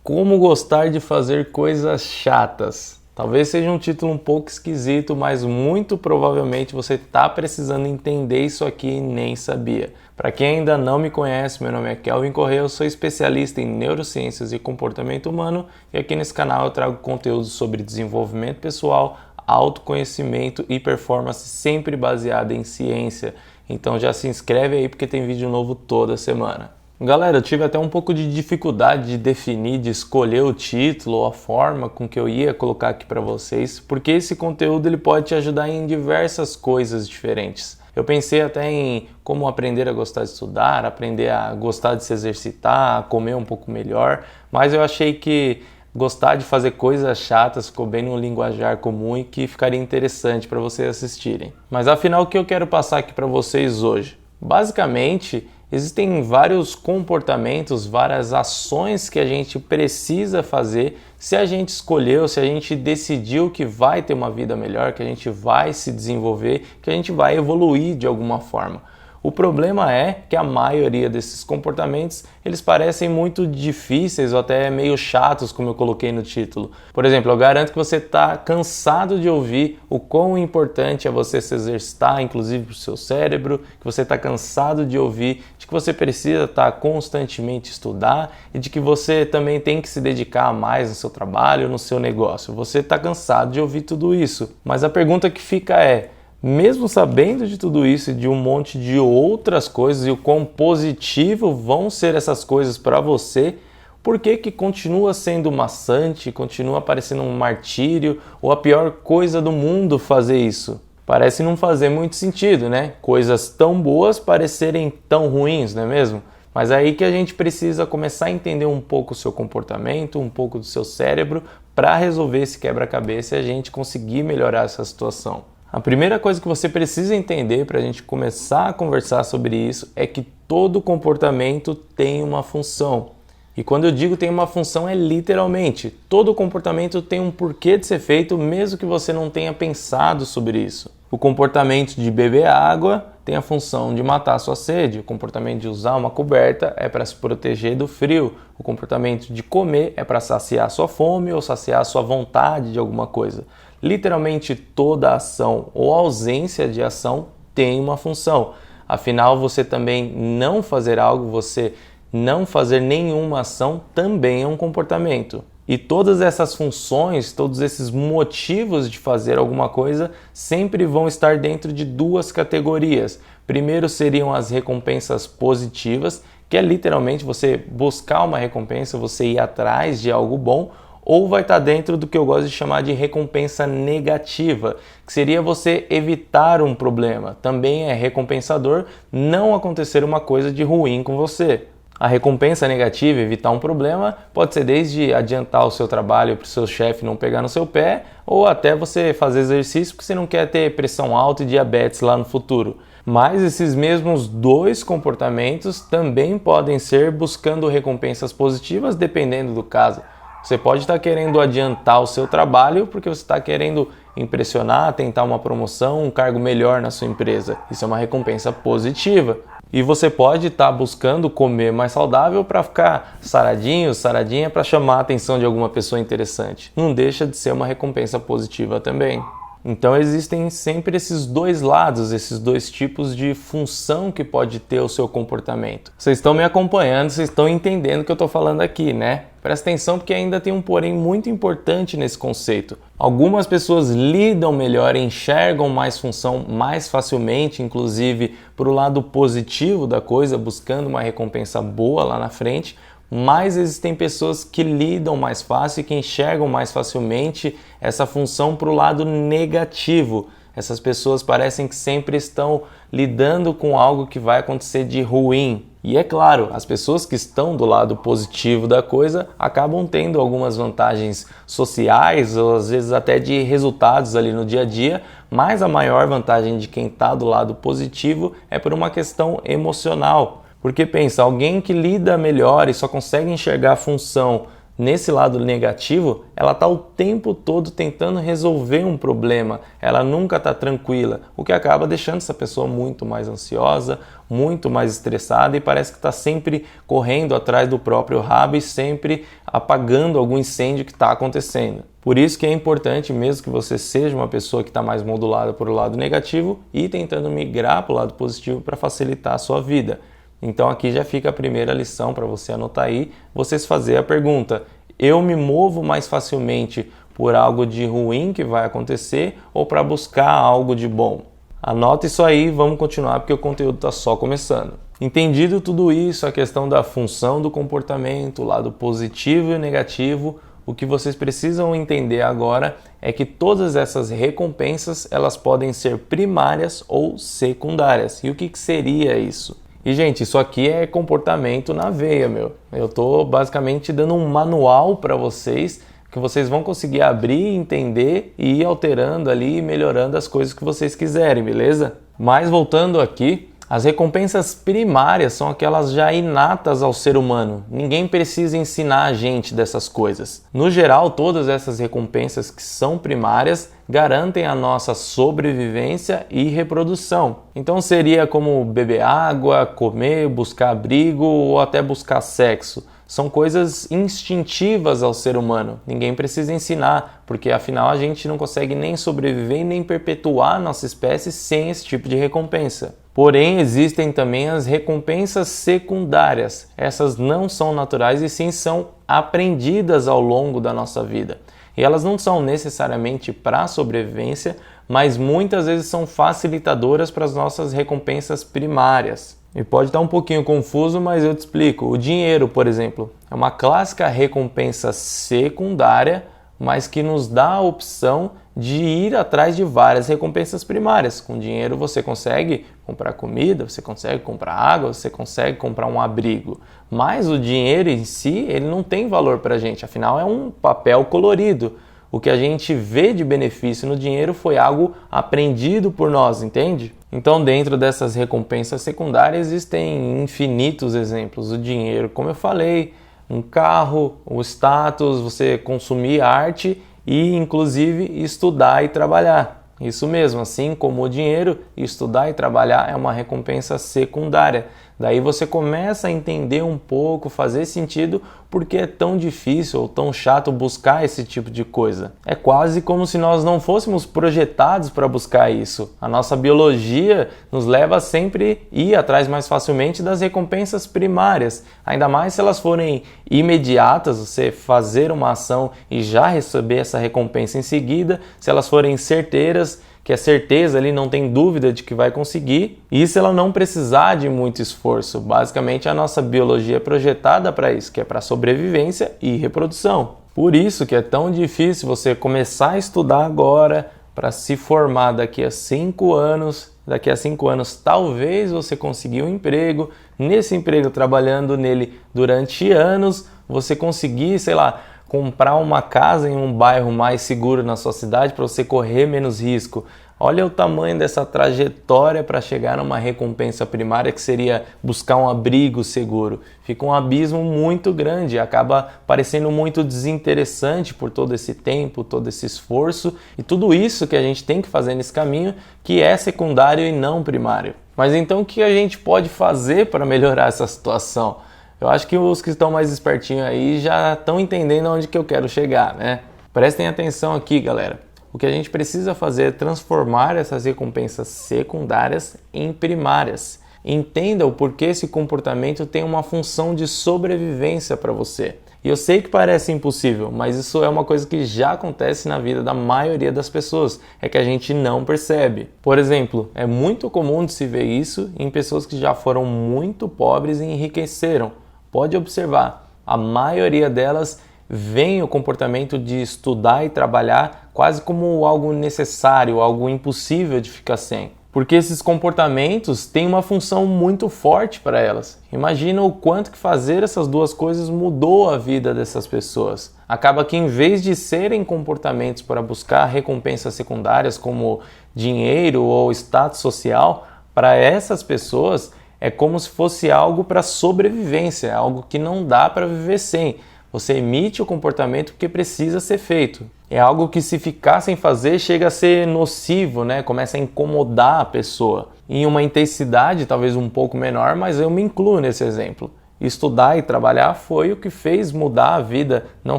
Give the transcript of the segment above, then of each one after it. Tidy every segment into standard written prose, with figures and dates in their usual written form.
Como gostar de fazer coisas chatas? Talvez seja um título um pouco esquisito, mas muito provavelmente você está precisando entender isso aqui e nem sabia. Para quem ainda não me conhece, meu nome é Kelvin Corrêa, eu sou especialista em neurociências e comportamento humano e aqui nesse canal eu trago conteúdos sobre desenvolvimento pessoal, autoconhecimento e performance sempre baseada em ciência. Então já se inscreve aí porque tem vídeo novo toda semana. Galera, eu tive até um pouco de dificuldade de definir, de escolher o título ou a forma com que eu ia colocar aqui para vocês, porque esse conteúdo ele pode te ajudar em diversas coisas diferentes. Eu pensei até em como aprender a gostar de estudar, aprender a gostar de se exercitar, a comer um pouco melhor, mas eu achei que gostar de fazer coisas chatas ficou bem no linguajar comum e que ficaria interessante para vocês assistirem. Mas afinal, o que eu quero passar aqui para vocês hoje? Basicamente, existem vários comportamentos, várias ações que a gente precisa fazer se a gente escolheu, se a gente decidiu que vai ter uma vida melhor, que a gente vai se desenvolver, que a gente vai evoluir de alguma forma. O problema é que a maioria desses comportamentos, eles parecem muito difíceis ou até meio chatos, como eu coloquei no título. Por exemplo, eu garanto que você está cansado de ouvir o quão importante é você se exercitar, inclusive para o seu cérebro, que você está cansado de ouvir de que você precisa estar constantemente estudar e de que você também tem que se dedicar mais no seu trabalho, no seu negócio. Você está cansado de ouvir tudo isso. Mas a pergunta que fica é, mesmo sabendo de tudo isso e de um monte de outras coisas e o quão positivo vão ser essas coisas para você, por que que continua sendo maçante, continua parecendo um martírio ou a pior coisa do mundo fazer isso? Parece não fazer muito sentido, né? Coisas tão boas parecerem tão ruins, não é mesmo? Mas é aí que a gente precisa começar a entender um pouco o seu comportamento, um pouco do seu cérebro, para resolver esse quebra-cabeça e a gente conseguir melhorar essa situação. A primeira coisa que você precisa entender para a gente começar a conversar sobre isso é que todo comportamento tem uma função. E quando eu digo tem uma função é literalmente, todo comportamento tem um porquê de ser feito mesmo que você não tenha pensado sobre isso. O comportamento de beber água tem a função de matar a sua sede, o comportamento de usar uma coberta é para se proteger do frio, o comportamento de comer é para saciar sua fome ou saciar sua vontade de alguma coisa. Literalmente toda ação ou ausência de ação tem uma função. Afinal, você também não fazer algo, você não fazer nenhuma ação também é um comportamento. E todas essas funções, todos esses motivos de fazer alguma coisa sempre vão estar dentro de duas categorias. Primeiro seriam as recompensas positivas, que é literalmente você buscar uma recompensa, você ir atrás de algo bom, ou vai estar dentro do que eu gosto de chamar de recompensa negativa, que seria você evitar um problema. Também é recompensador não acontecer uma coisa de ruim com você. A recompensa negativa, evitar um problema, pode ser desde adiantar o seu trabalho para o seu chefe não pegar no seu pé, ou até você fazer exercício porque você não quer ter pressão alta e diabetes lá no futuro. Mas esses mesmos dois comportamentos também podem ser buscando recompensas positivas dependendo do caso. Você pode estar querendo adiantar o seu trabalho porque você está querendo impressionar, tentar uma promoção, um cargo melhor na sua empresa. Isso é uma recompensa positiva. E você pode estar buscando comer mais saudável para ficar saradinho, saradinha para chamar a atenção de alguma pessoa interessante. Não deixa de ser uma recompensa positiva também. Então existem sempre esses dois lados, esses dois tipos de função que pode ter o seu comportamento. Vocês estão me acompanhando, vocês estão entendendo o que eu estou falando aqui, né? Presta atenção porque ainda tem um porém muito importante nesse conceito. Algumas pessoas lidam melhor, enxergam mais função mais facilmente, inclusive para o lado positivo da coisa, buscando uma recompensa boa lá na frente, mas existem pessoas que lidam mais fácil e que enxergam mais facilmente essa função para o lado negativo. Essas pessoas parecem que sempre estão lidando com algo que vai acontecer de ruim. E é claro, as pessoas que estão do lado positivo da coisa acabam tendo algumas vantagens sociais ou às vezes até de resultados ali no dia a dia, mas a maior vantagem de quem está do lado positivo é por uma questão emocional. Porque pensa, alguém que lida melhor e só consegue enxergar a função nesse lado negativo, ela está o tempo todo tentando resolver um problema, ela nunca está tranquila, o que acaba deixando essa pessoa muito mais ansiosa, muito mais estressada e parece que está sempre correndo atrás do próprio rabo e sempre apagando algum incêndio que está acontecendo. Por isso que é importante, mesmo que você seja uma pessoa que está mais modulada para o lado negativo, ir tentando migrar para o lado positivo para facilitar a sua vida. Então aqui já fica a primeira lição para você anotar aí, você se fazer a pergunta: eu me movo mais facilmente por algo de ruim que vai acontecer ou para buscar algo de bom? Anota isso aí, vamos continuar porque o conteúdo está só começando. Entendido tudo isso, a questão da função do comportamento, o lado positivo e negativo, o que vocês precisam entender agora é que todas essas recompensas elas podem ser primárias ou secundárias. E o que seria isso? E, gente, isso aqui é comportamento na veia, meu. Eu tô basicamente dando um manual para vocês, que vocês vão conseguir abrir, entender e ir alterando ali e melhorando as coisas que vocês quiserem, beleza? Mas voltando aqui, as recompensas primárias são aquelas já inatas ao ser humano. Ninguém precisa ensinar a gente dessas coisas. No geral, todas essas recompensas que são primárias garantem a nossa sobrevivência e reprodução. Então seria como beber água, comer, buscar abrigo ou até buscar sexo. São coisas instintivas ao ser humano. Ninguém precisa ensinar, porque afinal a gente não consegue nem sobreviver nem perpetuar nossa espécie sem esse tipo de recompensa. Porém, existem também as recompensas secundárias. Essas não são naturais e sim são aprendidas ao longo da nossa vida. E elas não são necessariamente para a sobrevivência, mas muitas vezes são facilitadoras para as nossas recompensas primárias. E pode estar um pouquinho confuso, mas eu te explico. O dinheiro, por exemplo, é uma clássica recompensa secundária, mas que nos dá a opção de ir atrás de várias recompensas primárias. Com dinheiro você consegue comprar comida, você consegue comprar água, você consegue comprar um abrigo. Mas o dinheiro em si, ele não tem valor para a gente, afinal é um papel colorido. O que a gente vê de benefício no dinheiro foi algo aprendido por nós, entende? Então, dentro dessas recompensas secundárias existem infinitos exemplos. O dinheiro, como eu falei, um carro, o status, você consumir arte e, inclusive, estudar e trabalhar. Isso mesmo, assim como o dinheiro, estudar e trabalhar é uma recompensa secundária. Daí você começa a entender um pouco, fazer sentido porque é tão difícil ou tão chato buscar esse tipo de coisa. É quase como se nós não fôssemos projetados para buscar isso. A nossa biologia nos leva a sempre ir atrás mais facilmente das recompensas primárias. Ainda mais se elas forem imediatas, você fazer uma ação e já receber essa recompensa em seguida, se elas forem certeiras, que é certeza ali, não tem dúvida de que vai conseguir, e se ela não precisar de muito esforço. Basicamente a nossa biologia é projetada para isso, que é para sobrevivência e reprodução. Por isso que é tão difícil você começar a estudar agora para se formar daqui a 5 anos. Daqui a 5 anos talvez você consiga um emprego, nesse emprego trabalhando nele durante anos, você conseguir, sei lá, comprar uma casa em um bairro mais seguro na sua cidade para você correr menos risco. Olha o tamanho dessa trajetória para chegar numa recompensa primária que seria buscar um abrigo seguro. Fica um abismo muito grande, acaba parecendo muito desinteressante por todo esse tempo, todo esse esforço e tudo isso que a gente tem que fazer nesse caminho que é secundário e não primário. Mas então o que a gente pode fazer para melhorar essa situação? Eu acho que os que estão mais espertinhos aí já estão entendendo onde que eu quero chegar, né? Prestem atenção aqui, galera. O que a gente precisa fazer é transformar essas recompensas secundárias em primárias. Entenda o porquê esse comportamento tem uma função de sobrevivência para você. E eu sei que parece impossível, mas isso é uma coisa que já acontece na vida da maioria das pessoas, é que a gente não percebe. Por exemplo, é muito comum de se ver isso em pessoas que já foram muito pobres e enriqueceram. Pode observar, a maioria delas vem o comportamento de estudar e trabalhar quase como algo necessário, algo impossível de ficar sem. Porque esses comportamentos têm uma função muito forte para elas. Imagina o quanto que fazer essas duas coisas mudou a vida dessas pessoas. Acaba que em vez de serem comportamentos para buscar recompensas secundárias como dinheiro ou status social, para essas pessoas é como se fosse algo para sobrevivência, algo que não dá para viver sem. Você emite o comportamento porque precisa ser feito. É algo que, se ficar sem fazer, chega a ser nocivo, né? Começa a incomodar a pessoa. Em uma intensidade talvez um pouco menor, mas eu me incluo nesse exemplo. Estudar e trabalhar foi o que fez mudar a vida, não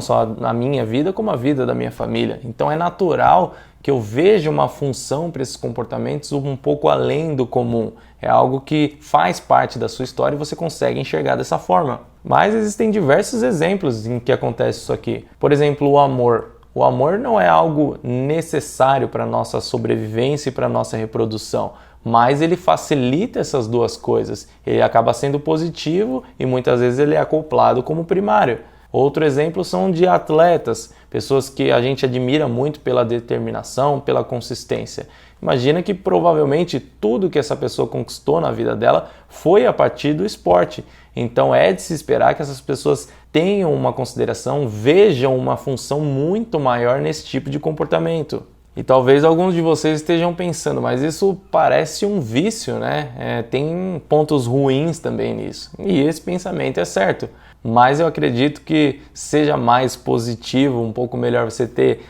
só a minha vida, como a vida da minha família. Então é natural que eu veja uma função para esses comportamentos um pouco além do comum. É algo que faz parte da sua história e você consegue enxergar dessa forma. Mas existem diversos exemplos em que acontece isso aqui. Por exemplo, o amor. O amor não é algo necessário para a nossa sobrevivência e para a nossa reprodução, mas ele facilita essas duas coisas. Ele acaba sendo positivo e muitas vezes ele é acoplado como primário. Outro exemplo são de atletas, pessoas que a gente admira muito pela determinação, pela consistência. Imagina que provavelmente tudo que essa pessoa conquistou na vida dela foi a partir do esporte. Então é de se esperar que essas pessoas tenham uma consideração, vejam uma função muito maior nesse tipo de comportamento. E talvez alguns de vocês estejam pensando, mas isso parece um vício, né? Tem pontos ruins também nisso. E esse pensamento é certo. Mas eu acredito que seja mais positivo, um pouco melhor você ter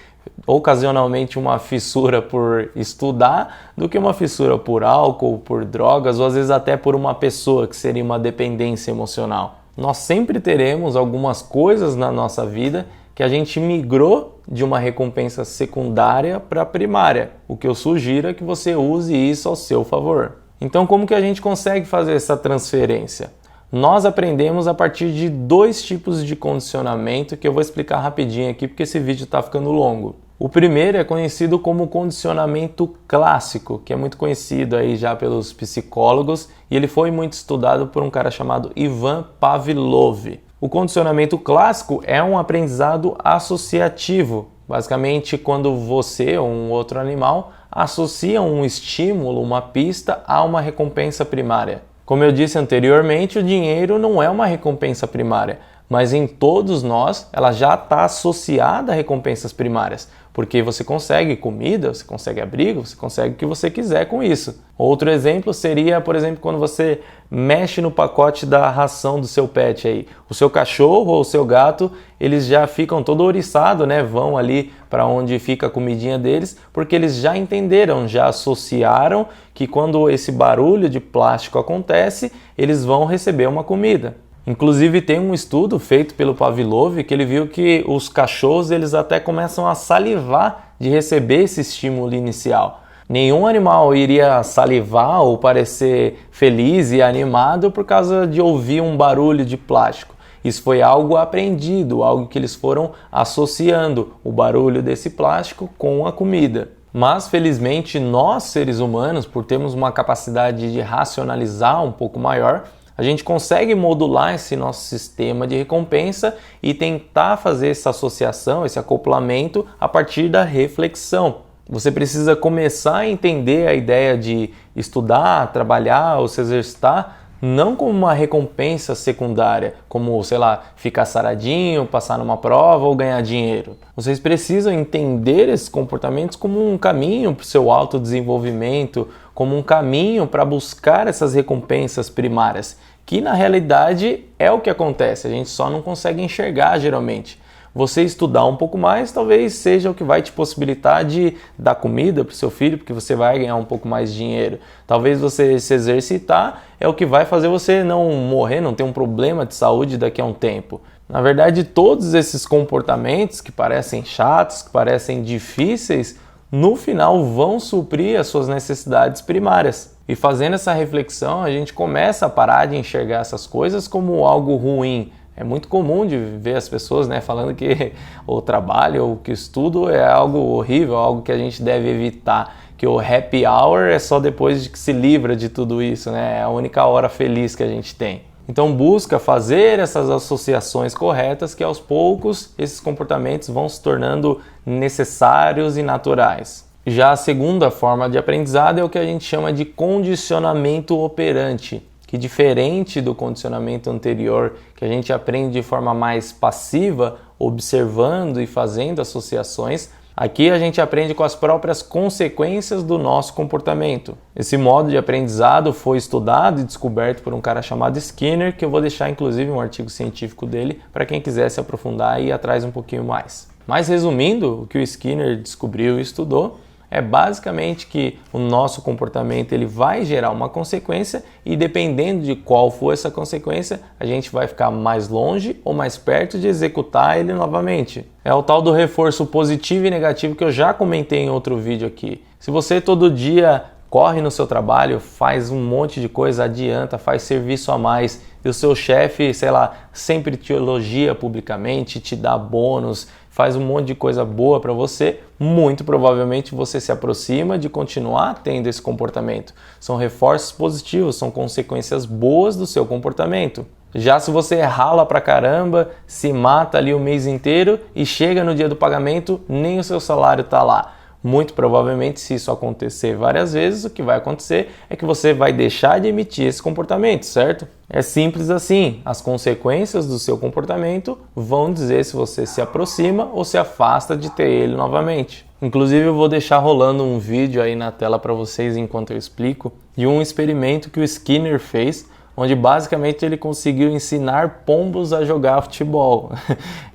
ocasionalmente uma fissura por estudar do que uma fissura por álcool, por drogas ou às vezes até por uma pessoa, que seria uma dependência emocional. Nós sempre teremos algumas coisas na nossa vida que a gente migrou de uma recompensa secundária para primária. O que eu sugiro é que você use isso ao seu favor. Então, como que a gente consegue fazer essa transferência? Nós aprendemos a partir de 2 tipos de condicionamento que eu vou explicar rapidinho aqui porque esse vídeo está ficando longo. O primeiro é conhecido como condicionamento clássico, que é muito conhecido aí já pelos psicólogos e ele foi muito estudado por um cara chamado Ivan Pavlov. O condicionamento clássico é um aprendizado associativo. Basicamente, quando você ou um outro animal associa um estímulo, uma pista, a uma recompensa primária. Como eu disse anteriormente, o dinheiro não é uma recompensa primária, mas em todos nós ela já está associada a recompensas primárias, porque você consegue comida, você consegue abrigo, você consegue o que você quiser com isso. Outro exemplo seria, por exemplo, quando você mexe no pacote da ração do seu pet aí. O seu cachorro ou o seu gato, eles já ficam todo ouriçado, né? Vão ali para onde fica a comidinha deles, porque eles já entenderam, já associaram que quando esse barulho de plástico acontece, eles vão receber uma comida. Inclusive tem um estudo feito pelo Pavlov que ele viu que os cachorros eles até começam a salivar de receber esse estímulo inicial. Nenhum animal iria salivar ou parecer feliz e animado por causa de ouvir um barulho de plástico. Isso foi algo aprendido, algo que eles foram associando o barulho desse plástico com a comida. Mas, felizmente, nós seres humanos, por termos uma capacidade de racionalizar um pouco maior, a gente consegue modular esse nosso sistema de recompensa e tentar fazer essa associação, esse acoplamento a partir da reflexão. Você precisa começar a entender a ideia de estudar, trabalhar ou se exercitar não como uma recompensa secundária, como, sei lá, ficar saradinho, passar numa prova ou ganhar dinheiro. Vocês precisam entender esses comportamentos como um caminho para o seu autodesenvolvimento, como um caminho para buscar essas recompensas primárias, que na realidade é o que acontece, a gente só não consegue enxergar geralmente. Você estudar um pouco mais talvez seja o que vai te possibilitar de dar comida para o seu filho, porque você vai ganhar um pouco mais de dinheiro. Talvez você se exercitar é o que vai fazer você não morrer, não ter um problema de saúde daqui a um tempo. Na verdade, todos esses comportamentos que parecem chatos, que parecem difíceis, no final vão suprir as suas necessidades primárias. E fazendo essa reflexão, a gente começa a parar de enxergar essas coisas como algo ruim. É muito comum de ver as pessoas, né, falando que o trabalho ou que o estudo é algo horrível, algo que a gente deve evitar, que o happy hour é só depois de que se livra de tudo isso, né, é a única hora feliz que a gente tem. Então busca fazer essas associações corretas que aos poucos esses comportamentos vão se tornando necessários e naturais. Já a segunda forma de aprendizado é o que a gente chama de condicionamento operante, que diferente do condicionamento anterior, que a gente aprende de forma mais passiva, observando e fazendo associações, Aqui a gente aprende com as próprias consequências do nosso comportamento. Esse modo de aprendizado foi estudado e descoberto por um cara chamado Skinner, que eu vou deixar inclusive um artigo científico dele para quem quiser se aprofundar e ir atrás um pouquinho mais. Mas resumindo, o que o Skinner descobriu e estudou é basicamente que o nosso comportamento ele vai gerar uma consequência e dependendo de qual for essa consequência, a gente vai ficar mais longe ou mais perto de executar ele novamente. É o tal do reforço positivo e negativo que eu já comentei em outro vídeo aqui. Se você todo dia corre no seu trabalho, faz um monte de coisa, adianta, faz serviço a mais e o seu chefe, sei lá, sempre te elogia publicamente, te dá bônus, faz um monte de coisa boa para você, muito provavelmente você se aproxima de continuar tendo esse comportamento. São reforços positivos, são consequências boas do seu comportamento. Já se você rala pra caramba, se mata ali o mês inteiro e chega no dia do pagamento, nem o seu salário tá lá. Muito provavelmente, se isso acontecer várias vezes, o que vai acontecer é que você vai deixar de emitir esse comportamento, certo? É simples assim, as consequências do seu comportamento vão dizer se você se aproxima ou se afasta de ter ele novamente. Inclusive eu vou deixar rolando um vídeo aí na tela para vocês enquanto eu explico, de um experimento que o Skinner fez, onde basicamente ele conseguiu ensinar pombos a jogar futebol.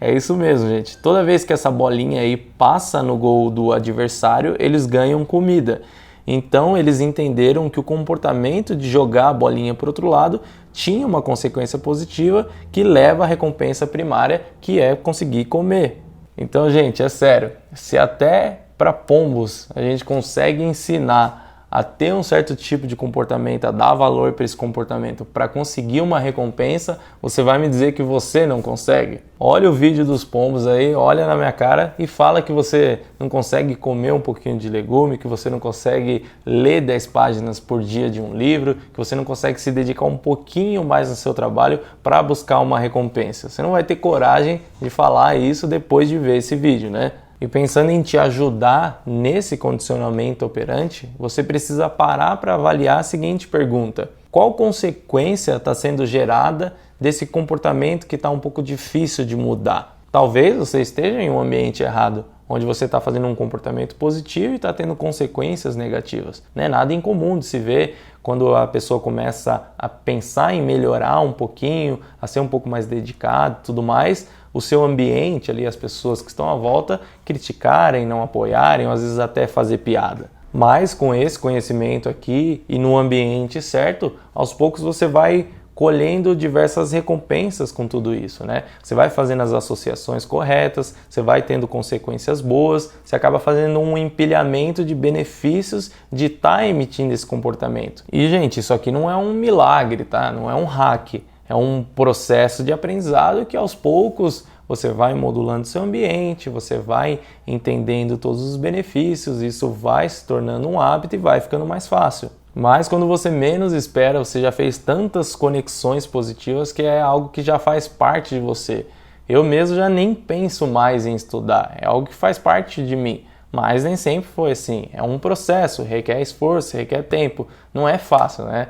É isso mesmo, gente. Toda vez que essa bolinha aí passa no gol do adversário, eles ganham comida. Então eles entenderam que o comportamento de jogar a bolinha para o outro lado tinha uma consequência positiva que leva à recompensa primária, que é conseguir comer. Então, gente, é sério, se até para pombos a gente consegue ensinar a ter um certo tipo de comportamento, a dar valor para esse comportamento para conseguir uma recompensa, você vai me dizer que você não consegue? Olha o vídeo dos pombos aí, olha na minha cara e fala que você não consegue comer um pouquinho de legume, que você não consegue ler 10 páginas por dia de um livro, que você não consegue se dedicar um pouquinho mais no seu trabalho para buscar uma recompensa. Você não vai ter coragem de falar isso depois de ver esse vídeo, né? E pensando em te ajudar nesse condicionamento operante, você precisa parar para avaliar a seguinte pergunta: qual consequência está sendo gerada desse comportamento que está um pouco difícil de mudar? Talvez você esteja em um ambiente errado, onde você está fazendo um comportamento positivo e está tendo consequências negativas. Não é nada incomum de se ver quando a pessoa começa a pensar em melhorar um pouquinho, a ser um pouco mais dedicado e tudo mais, o seu ambiente ali, as pessoas que estão à volta, criticarem, não apoiarem, ou às vezes até fazer piada. Mas com esse conhecimento aqui e no ambiente certo, aos poucos você vai colhendo diversas recompensas com tudo isso, né? Você vai fazendo as associações corretas, você vai tendo consequências boas, você acaba fazendo um empilhamento de benefícios de estar emitindo esse comportamento. E, gente, isso aqui não é um milagre, tá? Não é um hack. É um processo de aprendizado que aos poucos você vai modulando seu ambiente, você vai entendendo todos os benefícios, isso vai se tornando um hábito e vai ficando mais fácil. Mas quando você menos espera, você já fez tantas conexões positivas que é algo que já faz parte de você. Eu mesmo já nem penso mais em estudar, é algo que faz parte de mim. Mas nem sempre foi assim, é um processo, requer esforço, requer tempo, não é fácil, né?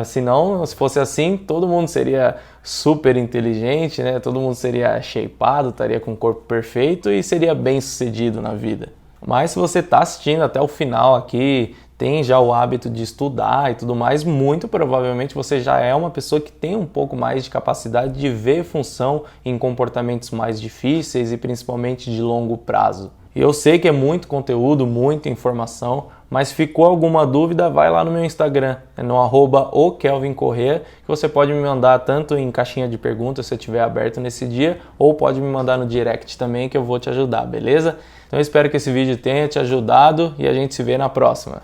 Senão, se fosse assim, todo mundo seria super inteligente, né? Todo mundo seria shapeado, estaria com o corpo perfeito e seria bem sucedido na vida. Mas se você está assistindo até o final aqui, tem já o hábito de estudar e tudo mais, muito provavelmente você já é uma pessoa que tem um pouco mais de capacidade de ver função em comportamentos mais difíceis e principalmente de longo prazo. E eu sei que é muito conteúdo, muita informação, mas ficou alguma dúvida, vai lá no meu Instagram, no @okelvincorrea, que você pode me mandar tanto em caixinha de perguntas se eu estiver aberto nesse dia, ou pode me mandar no direct também que eu vou te ajudar, beleza? Então eu espero que esse vídeo tenha te ajudado e a gente se vê na próxima.